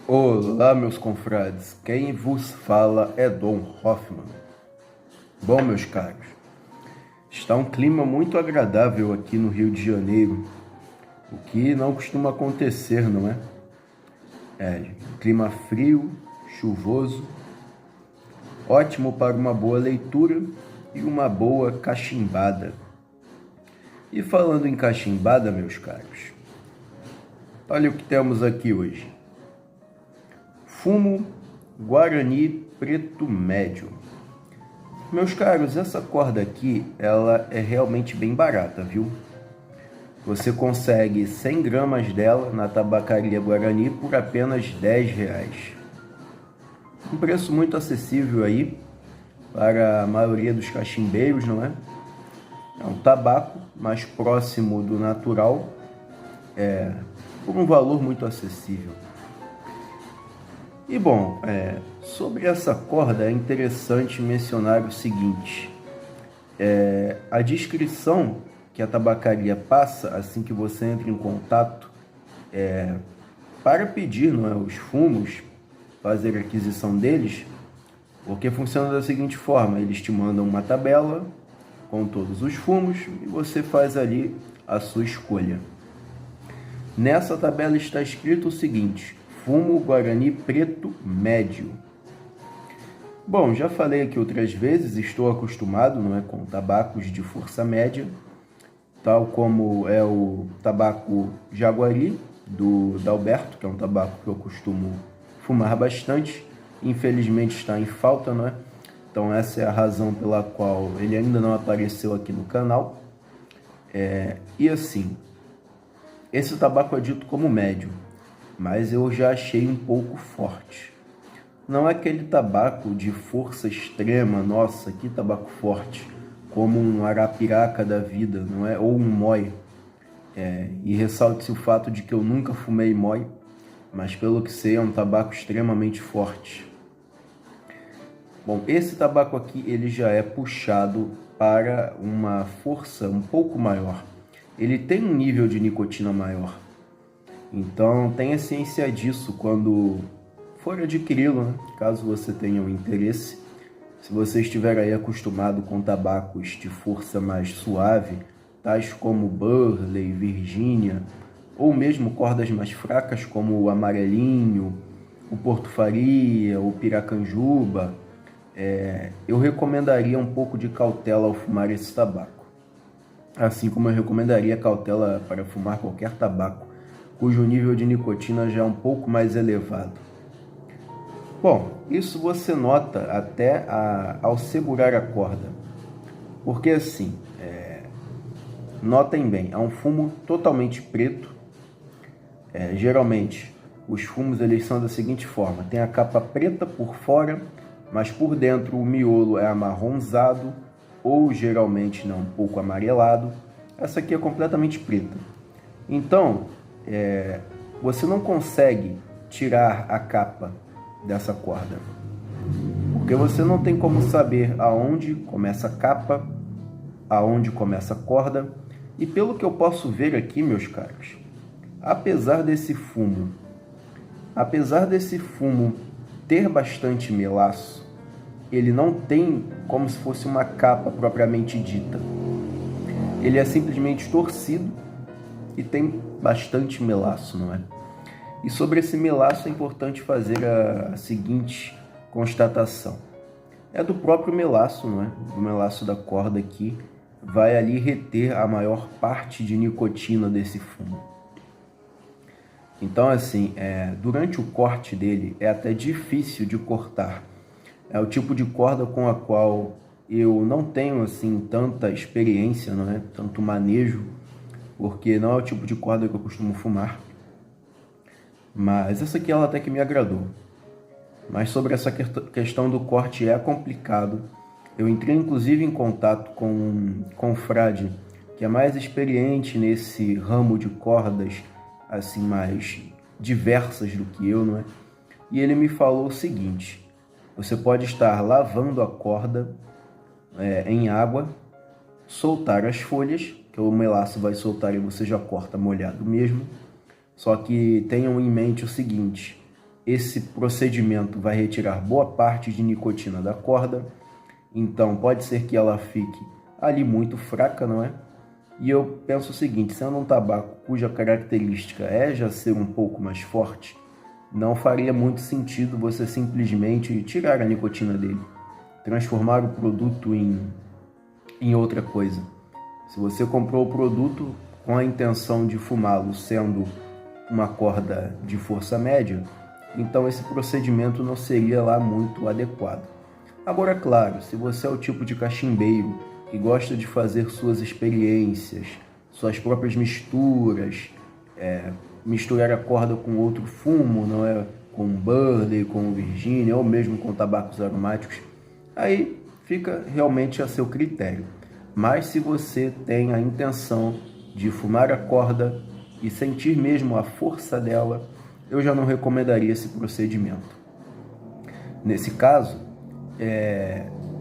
Olá, meus confrades, quem vos fala é Dom Hoffman. Bom, meus caros, está um clima muito agradável aqui no Rio de Janeiro, o que não costuma acontecer, não é? Clima frio, chuvoso, ótimo para uma boa leitura e uma boa cachimbada. E falando em cachimbada, meus caros, olha o que temos aqui hoje. Fumo Guarani Preto Médio. Meus caros, essa corda aqui, ela é realmente bem barata, viu? Você consegue 100 gramas dela na tabacaria Guarani por apenas R$10. Um preço muito acessível aí para a maioria dos cachimbeiros, não é? É um tabaco mais próximo do natural, por um valor muito acessível. E bom, sobre essa corda é interessante mencionar o seguinte: a descrição que a tabacaria passa assim que você entra em contato para pedir, não é, os fumos, fazer a aquisição deles, porque funciona da seguinte forma: eles te mandam uma tabela com todos os fumos e você faz ali a sua escolha. Nessa tabela está escrito o seguinte: fumo Guarani Preto Médio. Bom, já falei aqui outras vezes, estou acostumado, não é, com tabacos de força média, tal como é o tabaco Jaguari, do Dalberto, que é um tabaco que eu costumo fumar bastante. Infelizmente está em falta, não é? Então essa é a razão pela qual ele ainda não apareceu aqui no canal. E assim, esse tabaco é dito como médio, mas eu já achei um pouco forte. Não é aquele tabaco de força extrema, nossa, que tabaco forte, como um Arapiraca da vida, não é? Ou um Moi. E ressalte-se o fato de que eu nunca fumei Moi, mas pelo que sei é um tabaco extremamente forte. Bom, esse tabaco aqui ele já é puxado para uma força um pouco maior. Ele tem um nível de nicotina maior. Então tenha ciência disso quando for adquiri-lo, né? Caso você tenha um interesse. Se você estiver aí acostumado com tabacos de força mais suave, tais como Burley, Virgínia, ou mesmo cordas mais fracas como o Amarelinho, o Porto Faria, o Piracanjuba, eu recomendaria um pouco de cautela ao fumar esse tabaco. Assim como eu recomendaria cautela para fumar qualquer tabaco cujo nível de nicotina já é um pouco mais elevado. Bom, isso você nota até ao segurar a corda, porque assim, notem bem, é um fumo totalmente preto. Geralmente, os fumos eles são da seguinte forma: tem a capa preta por fora, mas por dentro o miolo é amarronzado, ou geralmente não, um pouco amarelado. Essa aqui é completamente preta. Então, você não consegue tirar a capa dessa corda, porque você não tem como saber aonde começa a capa, aonde começa a corda. E pelo que eu posso ver aqui, meus caros, apesar desse fumo ter bastante melaço, ele não tem como se fosse uma capa propriamente dita. Ele é simplesmente torcido e tem bastante melaço, não é? E sobre esse melaço é importante fazer a seguinte constatação: é do próprio melaço, não é? O melaço da corda aqui vai ali reter a maior parte de nicotina desse fumo. Então, assim, durante o corte dele é até difícil de cortar. É o tipo de corda com a qual eu não tenho assim tanta experiência, não é? Tanto manejo, porque não é o tipo de corda que eu costumo fumar. Mas essa aqui ela até que me agradou. Mas sobre essa questão do corte é complicado. Eu entrei inclusive em contato com um confrade que é mais experiente nesse ramo de cordas, assim, mais diversas do que eu, não é? E ele me falou o seguinte: você pode estar lavando a corda em água, soltar as folhas, que o melaço vai soltar e você já corta molhado mesmo. Só que tenham em mente o seguinte: esse procedimento vai retirar boa parte de nicotina da corda, então pode ser que ela fique ali muito fraca, não é? E eu penso o seguinte, sendo um tabaco cuja característica é já ser um pouco mais forte, não faria muito sentido você simplesmente tirar a nicotina dele, transformar o produto em outra coisa. Se você comprou o produto com a intenção de fumá-lo sendo uma corda de força média, então esse procedimento não seria lá muito adequado. Agora, claro, se você é o tipo de cachimbeiro que gosta de fazer suas experiências, suas próprias misturas, misturar a corda com outro fumo, não é? Com Burley, com Virginia ou mesmo com tabacos aromáticos, aí fica realmente a seu critério. Mas se você tem a intenção de fumar a corda e sentir mesmo a força dela, eu já não recomendaria esse procedimento. Nesse caso,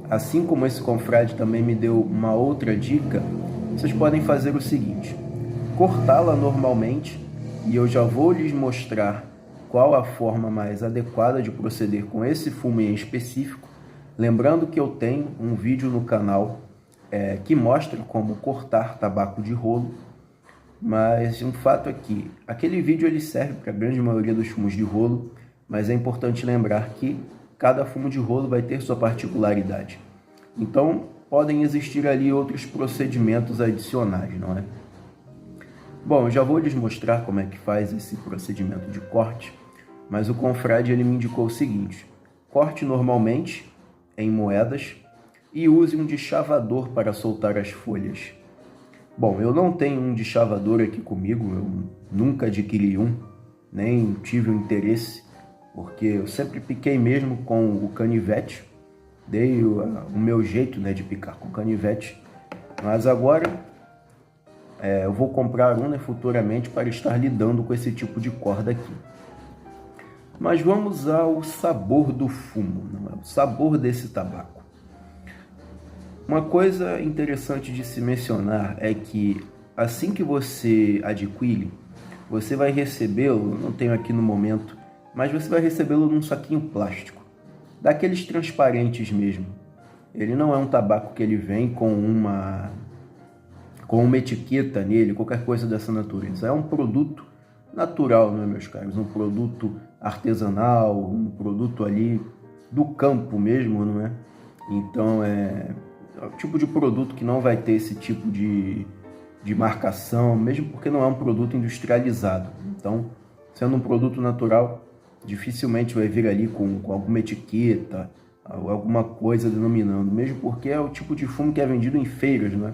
assim como esse confrade também me deu uma outra dica, vocês podem fazer o seguinte: cortá-la normalmente, e eu já vou lhes mostrar qual a forma mais adequada de proceder com esse fumo em específico. Lembrando que eu tenho um vídeo no canal que mostra como cortar tabaco de rolo, mas um fato é que aquele vídeo ele serve para a grande maioria dos fumos de rolo, mas é importante lembrar que cada fumo de rolo vai ter sua particularidade. Então, podem existir ali outros procedimentos adicionais, não é? Bom, eu já vou lhes mostrar como é que faz esse procedimento de corte, mas o confrade ele me indicou o seguinte: corte normalmente em moedas e use um deschavador para soltar as folhas. Bom, eu não tenho um deschavador aqui comigo, eu nunca adquiri um, nem tive o interesse, porque eu sempre piquei mesmo com o canivete, dei o meu jeito, né, de picar com canivete, mas agora eu vou comprar um, né, futuramente para estar lidando com esse tipo de corda aqui. Mas vamos ao sabor do fumo, não é? O sabor desse tabaco. Uma coisa interessante de se mencionar é que assim que você adquire, você vai recebê-lo, não tenho aqui no momento, mas você vai recebê-lo num saquinho plástico, daqueles transparentes mesmo. Ele não é um tabaco que ele vem com uma etiqueta nele, qualquer coisa dessa natureza. É um produto natural, né, meus caros? Um produto artesanal, um produto ali do campo mesmo, não é? Então é o tipo de produto que não vai ter esse tipo de marcação, mesmo porque não é um produto industrializado. Então, sendo um produto natural, dificilmente vai vir ali com alguma etiqueta, alguma coisa denominando, mesmo porque é o tipo de fumo que é vendido em feiras, né?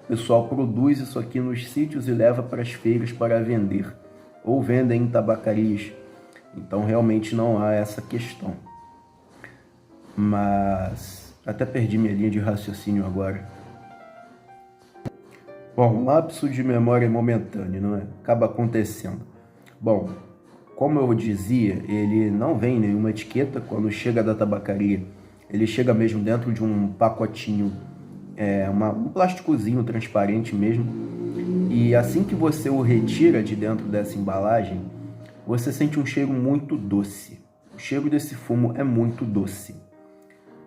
O pessoal produz isso aqui nos sítios e leva para as feiras para vender, ou vendem em tabacarias. Então, realmente não há essa questão. Mas até perdi minha linha de raciocínio agora. Bom, lapso de memória momentâneo, não é? Acaba acontecendo. Bom, como eu dizia, ele não vem nenhuma etiqueta quando chega da tabacaria. Ele chega mesmo dentro de um pacotinho, um plásticozinho transparente mesmo. E assim que você o retira de dentro dessa embalagem, você sente um cheiro muito doce. O cheiro desse fumo é muito doce.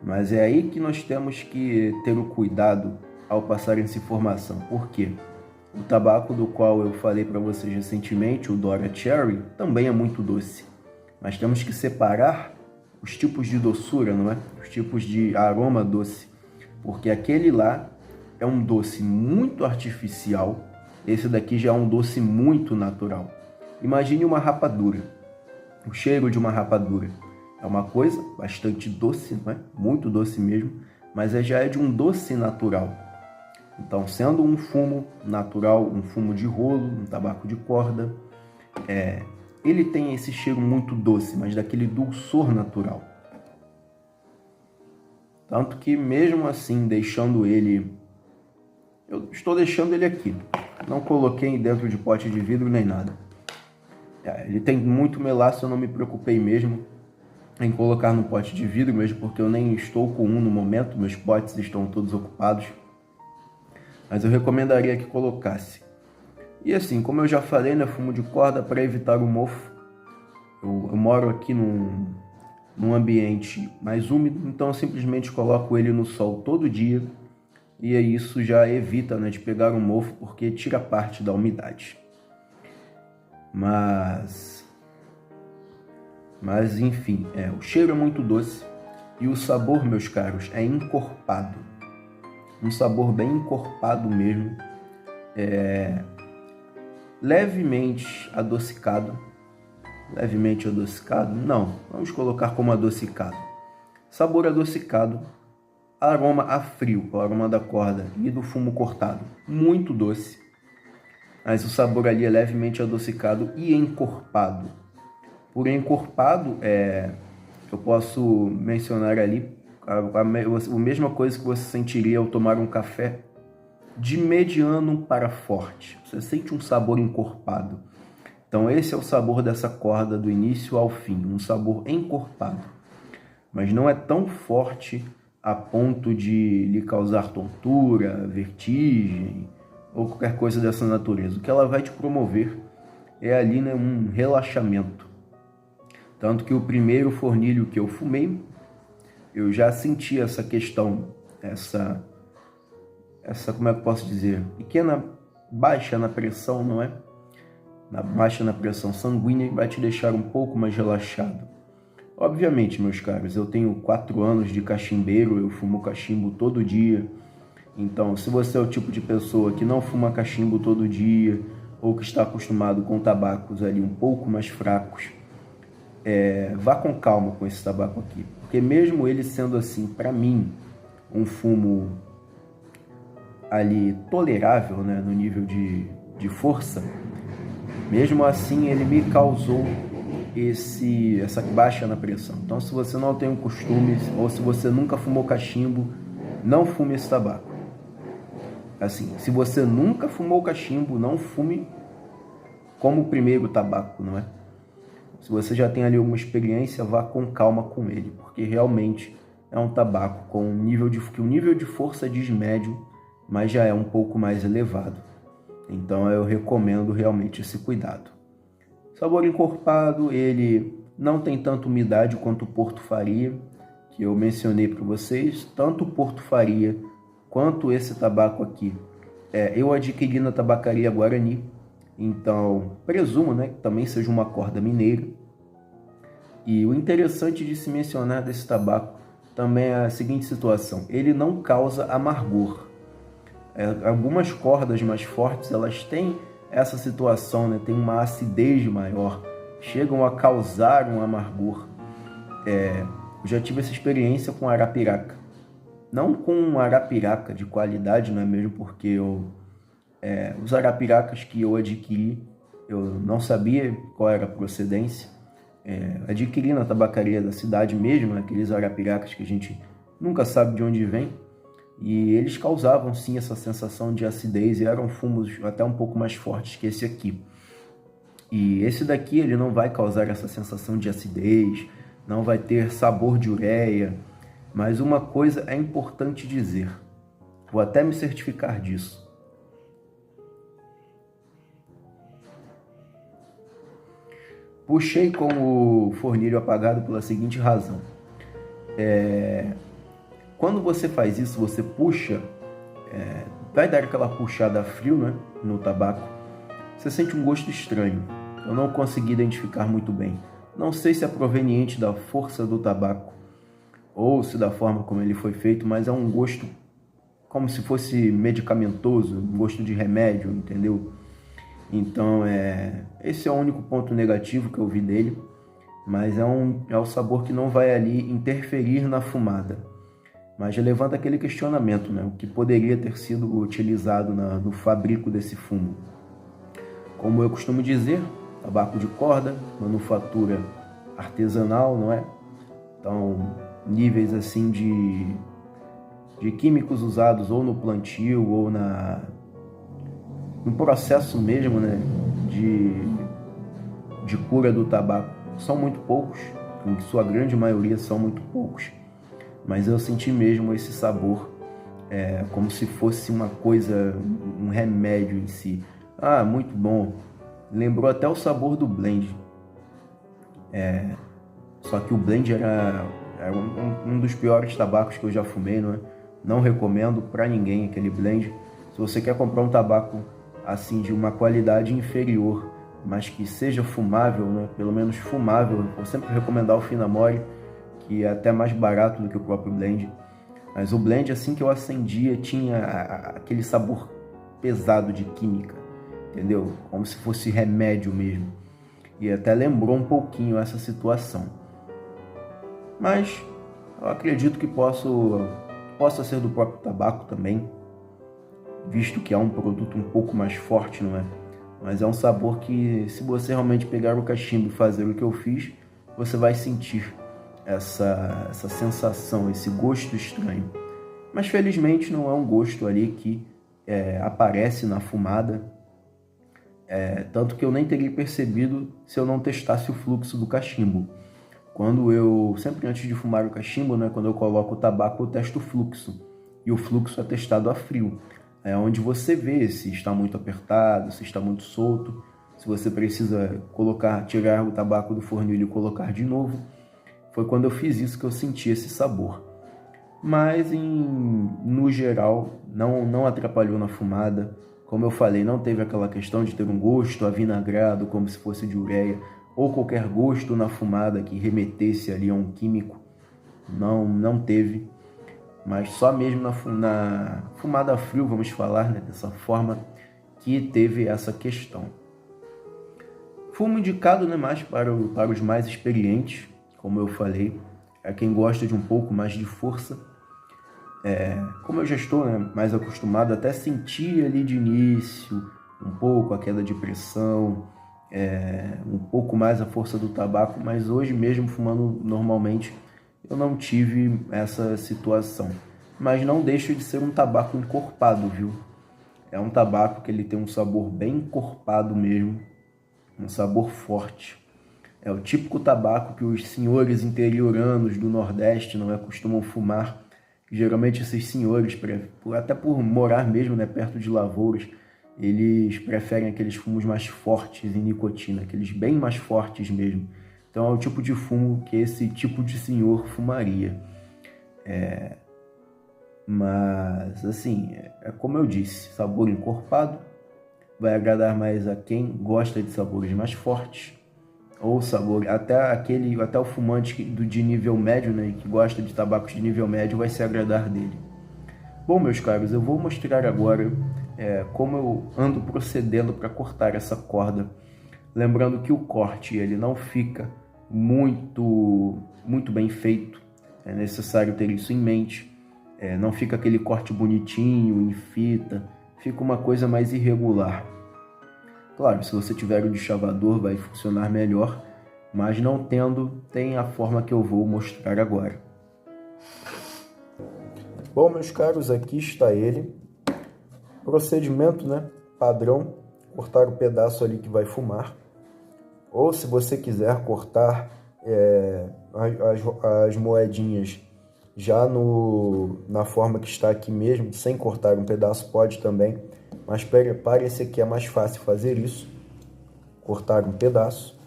Mas é aí que nós temos que ter o cuidado ao passar essa informação. Por quê? O tabaco do qual eu falei para vocês recentemente, o Dora Cherry, também é muito doce. Mas temos que separar os tipos de doçura, não é? Os tipos de aroma doce. Porque aquele lá é um doce muito artificial, esse daqui já é um doce muito natural. Imagine uma rapadura, o cheiro de uma rapadura. É uma coisa bastante doce, não é? Muito doce mesmo, mas já é de um doce natural. Então, sendo um fumo natural, um fumo de rolo, um tabaco de corda, ele tem esse cheiro muito doce, mas daquele dulçor natural. Tanto que mesmo assim, deixando ele... Eu estou deixando ele aqui. Não coloquei dentro de pote de vidro nem nada. Ele tem muito melaço, eu não me preocupei mesmo em colocar no pote de vidro, mesmo porque eu nem estou com um no momento, meus potes estão todos ocupados. Mas eu recomendaria que colocasse. E assim, como eu já falei, né, fumo de corda para evitar o mofo. Eu moro aqui num ambiente mais úmido, então eu simplesmente coloco ele no sol todo dia e aí isso já evita, né, de pegar um mofo, porque tira parte da umidade. Mas enfim, o cheiro é muito doce e o sabor, meus caros, é encorpado. Um sabor bem encorpado mesmo, levemente adocicado. Levemente adocicado? Não, vamos colocar como adocicado. Sabor adocicado, aroma a frio, o aroma da corda e do fumo cortado. Muito doce, mas o sabor ali é levemente adocicado e encorpado. Por encorpado, eu posso mencionar ali a mesma coisa que você sentiria ao tomar um café de mediano para forte. Você sente um sabor encorpado. Então esse é o sabor dessa corda do início ao fim, um sabor encorpado. Mas não é tão forte a ponto de lhe causar tontura, vertigem ou qualquer coisa dessa natureza. O que ela vai te promover é ali, né, um relaxamento. Tanto que o primeiro fornilho que eu fumei, eu já senti essa questão, essa como é que eu posso dizer, pequena baixa na pressão, não é? Baixa na pressão sanguínea, vai te deixar um pouco mais relaxado. Obviamente, meus caros, eu tenho 4 anos de cachimbeiro, eu fumo cachimbo todo dia. Então, se você é o tipo de pessoa que não fuma cachimbo todo dia, ou que está acostumado com tabacos ali um pouco mais fracos, vá com calma com esse tabaco aqui. Porque mesmo ele sendo assim, para mim, um fumo ali tolerável, né, no nível de força, mesmo assim ele me causou essa baixa na pressão. Então, se você não tem o costume, ou se você nunca fumou cachimbo, não fume esse tabaco. Assim, se você nunca fumou cachimbo, não fume como o primeiro tabaco, não é? Se você já tem ali uma experiência, vá com calma com ele, porque realmente é um tabaco com que o nível de força diz médio, mas já é um pouco mais elevado. Então eu recomendo realmente esse cuidado. Sabor encorpado, ele não tem tanta umidade quanto o Porto Faria, que eu mencionei para vocês. Tanto o Porto Faria quanto esse tabaco aqui, eu adquiri na tabacaria Guarani. Então, presumo, né, que também seja uma corda mineira. E o interessante de se mencionar desse tabaco também é a seguinte situação: ele não causa amargor. Algumas cordas mais fortes, elas têm essa situação, né, tem uma acidez maior, chegam a causar um amargor. Eu já tive essa experiência com arapiraca. Não com um arapiraca de qualidade, não é mesmo? Porque os arapiracas que eu adquiri, eu não sabia qual era a procedência. Adquiri na tabacaria da cidade mesmo, aqueles arapiracas que a gente nunca sabe de onde vem. E eles causavam sim essa sensação de acidez e eram fumos até um pouco mais fortes que esse aqui. E esse daqui ele não vai causar essa sensação de acidez, não vai ter sabor de ureia. Mas uma coisa é importante dizer, vou até me certificar disso. Puxei com o fornilho apagado pela seguinte razão. Quando você faz isso, você puxa, vai dar aquela puxada a frio, né, no tabaco. Você sente um gosto estranho. Eu não consegui identificar muito bem. Não sei se é proveniente da força do tabaco ou se da forma como ele foi feito, mas é um gosto como se fosse medicamentoso, um gosto de remédio, entendeu? Então, esse é o único ponto negativo que eu vi dele, mas é o sabor que não vai ali interferir na fumada. Mas já levanta aquele questionamento, né? O que poderia ter sido utilizado no fabrico desse fumo. Como eu costumo dizer, tabaco de corda, manufatura artesanal, não é? Então, níveis assim de químicos usados ou no plantio ou no processo mesmo, né, de cura do tabaco são muito poucos, em sua grande maioria são muito poucos, mas eu senti mesmo esse sabor como se fosse uma coisa, um remédio em si. Muito bom, lembrou até o sabor do blend. Só que o blend era um dos piores tabacos que eu já fumei, não é? Não recomendo para ninguém aquele blend. Se você quer comprar um tabaco assim de uma qualidade inferior, mas que seja fumável, né? Pelo menos fumável, eu vou sempre recomendar o Finamore, que é até mais barato do que o próprio blend. Mas o blend, assim que eu acendia, tinha aquele sabor pesado de química, entendeu? Como se fosse remédio mesmo. E até lembrou um pouquinho essa situação. Mas eu acredito que possa ser do próprio tabaco também, visto que é um produto um pouco mais forte, não é? Mas é um sabor que, se você realmente pegar o cachimbo e fazer o que eu fiz, você vai sentir essa sensação, esse gosto estranho. Mas felizmente não é um gosto ali que aparece na fumada, tanto que eu nem teria percebido se eu não testasse o fluxo do cachimbo. Sempre antes de fumar o cachimbo, né, quando eu coloco o tabaco, eu testo o fluxo. E o fluxo é testado a frio. É onde você vê se está muito apertado, se está muito solto, se você precisa tirar o tabaco do fornilho e colocar de novo. Foi quando eu fiz isso que eu senti esse sabor. Mas, no geral, não atrapalhou na fumada. Como eu falei, não teve aquela questão de ter um gosto avinagrado, como se fosse de ureia, ou qualquer gosto na fumada que remetesse ali a um químico. Não teve. Mas só mesmo na fumada a frio, vamos falar, né, dessa forma, que teve essa questão. Fumo indicado, né, mais para os mais experientes, como eu falei, é quem gosta de um pouco mais de força. Como eu já estou, né, mais acostumado, até sentir ali de início um pouco a queda de pressão, um pouco mais a força do tabaco, mas hoje mesmo fumando normalmente eu não tive essa situação. Mas não deixa de ser um tabaco encorpado, viu? É um tabaco que ele tem um sabor bem encorpado mesmo, um sabor forte. É o típico tabaco que os senhores interioranos do Nordeste não costumam fumar. Geralmente esses senhores, até por morar mesmo, né, perto de lavouras, eles preferem aqueles fumos mais fortes em nicotina, aqueles bem mais fortes mesmo. Então é o tipo de fumo que esse tipo de senhor fumaria. Mas assim, como eu disse, sabor encorpado, vai agradar mais a quem gosta de sabores mais fortes, ou sabor, até o fumante de nível médio, né, que gosta de tabacos de nível médio, vai se agradar dele. Bom, meus caros, eu vou mostrar agora como eu ando procedendo para cortar essa corda. Lembrando que o corte ele não fica muito bem feito, é necessário ter isso em mente. Não fica aquele corte bonitinho, em fita, fica uma coisa mais irregular. Claro, se você tiver o de chavador vai funcionar melhor, mas não tendo, tem a forma que eu vou mostrar agora. Bom, meus caros, aqui está ele. Procedimento, né, padrão, cortar o pedaço ali que vai fumar. Ou se você quiser cortar as moedinhas já na forma que está aqui mesmo, sem cortar um pedaço, pode também. Mas parece que é mais fácil fazer isso, cortar um pedaço.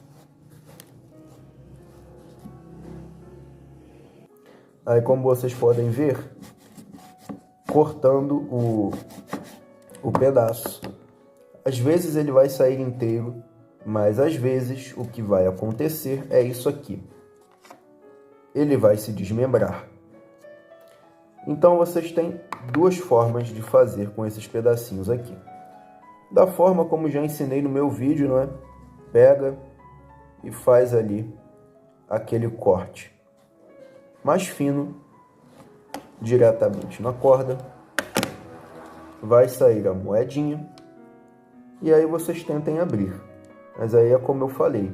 Aí, como vocês podem ver, cortando o pedaço, às vezes ele vai sair inteiro, mas às vezes o que vai acontecer é isso aqui. Ele vai se desmembrar. Então vocês têm duas formas de fazer com esses pedacinhos aqui. Da forma como já ensinei no meu vídeo, não é? Pega e faz ali aquele corte mais fino diretamente na corda. Vai sair a moedinha e aí vocês tentem abrir. Mas aí é como eu falei,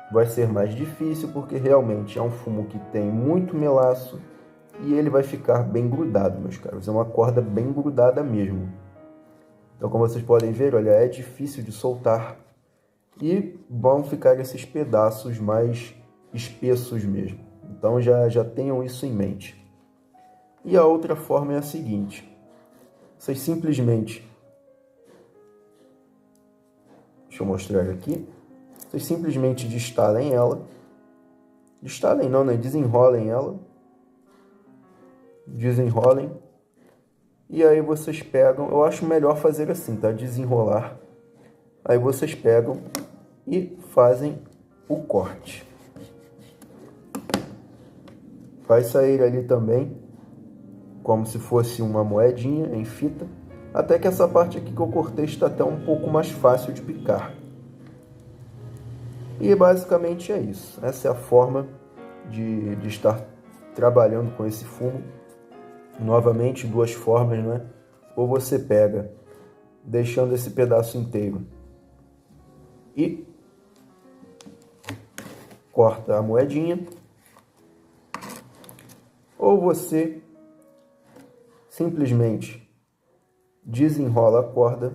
vai ser mais difícil porque realmente é um fumo que tem muito melaço e ele vai ficar bem grudado, meus caros. É uma corda bem grudada mesmo. Então, como vocês podem ver, olha, é difícil de soltar e vão ficar esses pedaços mais espessos mesmo. Então, já tenham isso em mente. E a outra forma é a seguinte. Vocês simplesmente... Deixa eu mostrar aqui. Vocês simplesmente destalem ela. Destalem não, né? Desenrolem ela. Desenrolem. E aí vocês pegam, eu acho melhor fazer assim, tá? Desenrolar. Aí vocês pegam e fazem o corte. Vai sair ali também, como se fosse uma moedinha em fita. Até que essa parte aqui que eu cortei está até um pouco mais fácil de picar. E basicamente é isso. Essa é a forma de estar trabalhando com esse fumo. Novamente, duas formas, né? Ou você pega, deixando esse pedaço inteiro e corta a moedinha, ou você simplesmente desenrola a corda,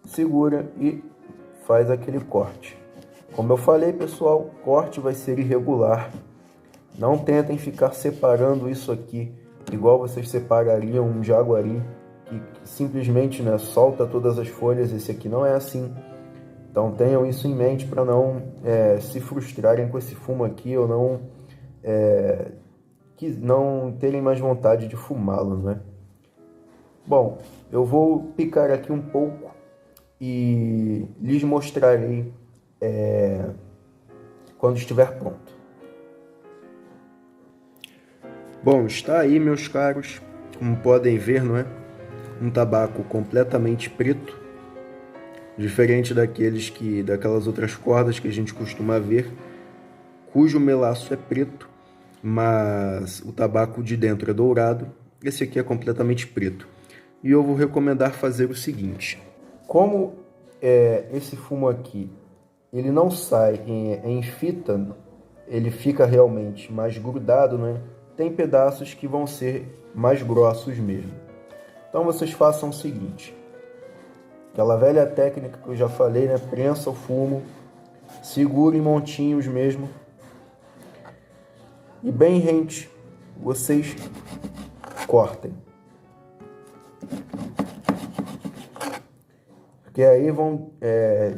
segura e faz aquele corte. Como eu falei, pessoal, o corte vai ser irregular. Não tentem ficar separando isso aqui igual vocês separariam um jaguari, que simplesmente, né, solta todas as folhas. Esse aqui não é assim. Então tenham isso em mente para não se frustrarem com esse fumo aqui, ou não terem mais vontade de fumá-lo, né? Bom, eu vou picar aqui um pouco e lhes mostrarei quando estiver pronto. Bom, está aí, meus caros, como podem ver, não é? Um tabaco completamente preto, diferente daquelas outras cordas que a gente costuma ver, cujo melaço é preto, mas o tabaco de dentro é dourado. Esse aqui é completamente preto. E eu vou recomendar fazer o seguinte: como esse fumo aqui, ele não sai em fita, ele fica realmente mais grudado, né? Tem pedaços que vão ser mais grossos mesmo. Então vocês façam o seguinte: aquela velha técnica que eu já falei, né? Prensa o fumo, segura em montinhos mesmo, e bem rente, vocês cortem. Porque aí vão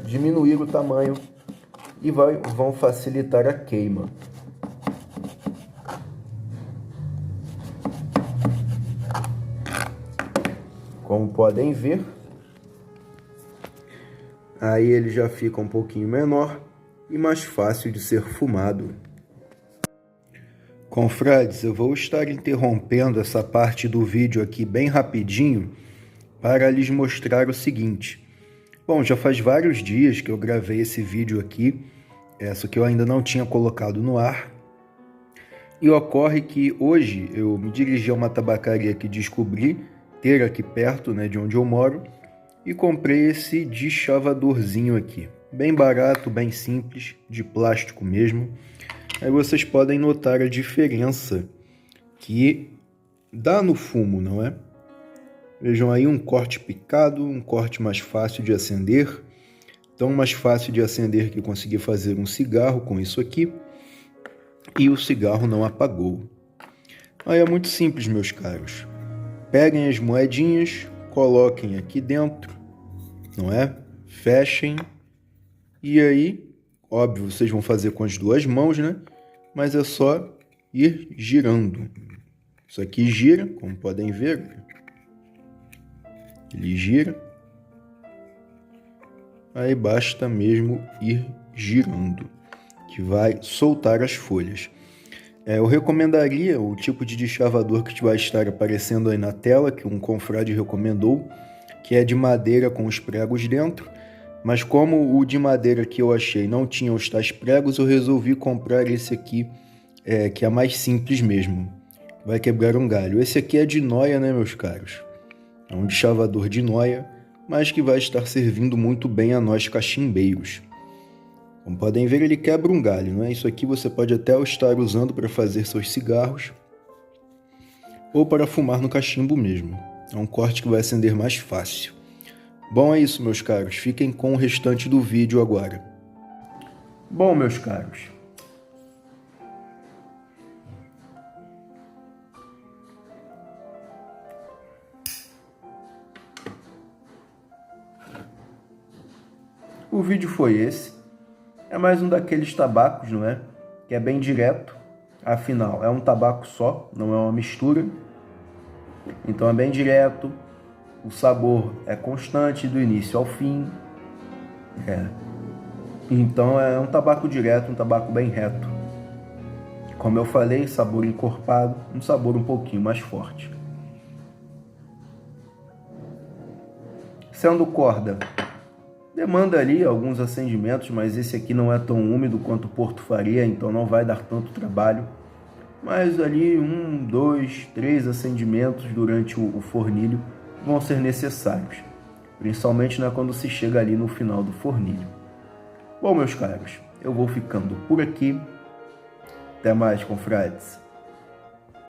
diminuir o tamanho e vão facilitar a queima. Como podem ver, aí ele já fica um pouquinho menor e mais fácil de ser fumado. Confrades, eu vou estar interrompendo essa parte do vídeo aqui bem rapidinho para lhes mostrar o seguinte. Bom, já faz vários dias que eu gravei esse vídeo aqui, só que eu ainda não tinha colocado no ar. E ocorre que hoje eu me dirigi a uma tabacaria que descobri ter aqui perto, né, de onde eu moro, e comprei esse deschavadorzinho aqui. Bem barato, bem simples, de plástico mesmo. Aí vocês podem notar a diferença que dá no fumo, não é? Vejam aí um corte picado, um corte mais fácil de acender. Tão mais fácil de acender que eu consegui fazer um cigarro com isso aqui. E o cigarro não apagou. Aí é muito simples, meus caros. Peguem as moedinhas, coloquem aqui dentro, não é? Fechem. E aí, óbvio, vocês vão fazer com as duas mãos, né? Mas é só ir girando. Isso aqui gira, como podem ver. Ele gira. Aí basta mesmo ir girando, que vai soltar as folhas. Eu recomendaria o tipo de deschavador que vai estar aparecendo aí na tela, que um confrade recomendou, que é de madeira com os pregos dentro. Mas como o de madeira que eu achei não tinha os tais pregos, eu resolvi comprar esse aqui, que é mais simples mesmo. Vai quebrar um galho. Esse aqui é de noia, né, meus caros? É um deschavador de noia, mas que vai estar servindo muito bem a nós cachimbeiros. Como podem ver, ele quebra um galho, não é? Isso aqui você pode até estar usando para fazer seus cigarros ou para fumar no cachimbo mesmo. É um corte que vai acender mais fácil. Bom, é isso, meus caros. Fiquem com o restante do vídeo agora. Bom, meus caros, O vídeo foi esse. É mais um daqueles tabacos, não é? Que é bem direto. Afinal, é um tabaco só, não é uma mistura. Então é bem direto. O sabor é constante do início ao fim. Então é um tabaco direto, um tabaco bem reto. Como eu falei, sabor encorpado, um sabor um pouquinho mais forte. Sendo corda, demanda ali alguns acendimentos, mas esse aqui não é tão úmido quanto o Porto Faria, então não vai dar tanto trabalho. Mas ali 1, 2, 3 acendimentos durante o fornilho vão ser necessários, principalmente quando se chega ali no final do fornilho. Bom, meus caros, eu vou ficando por aqui. Até mais, confrades.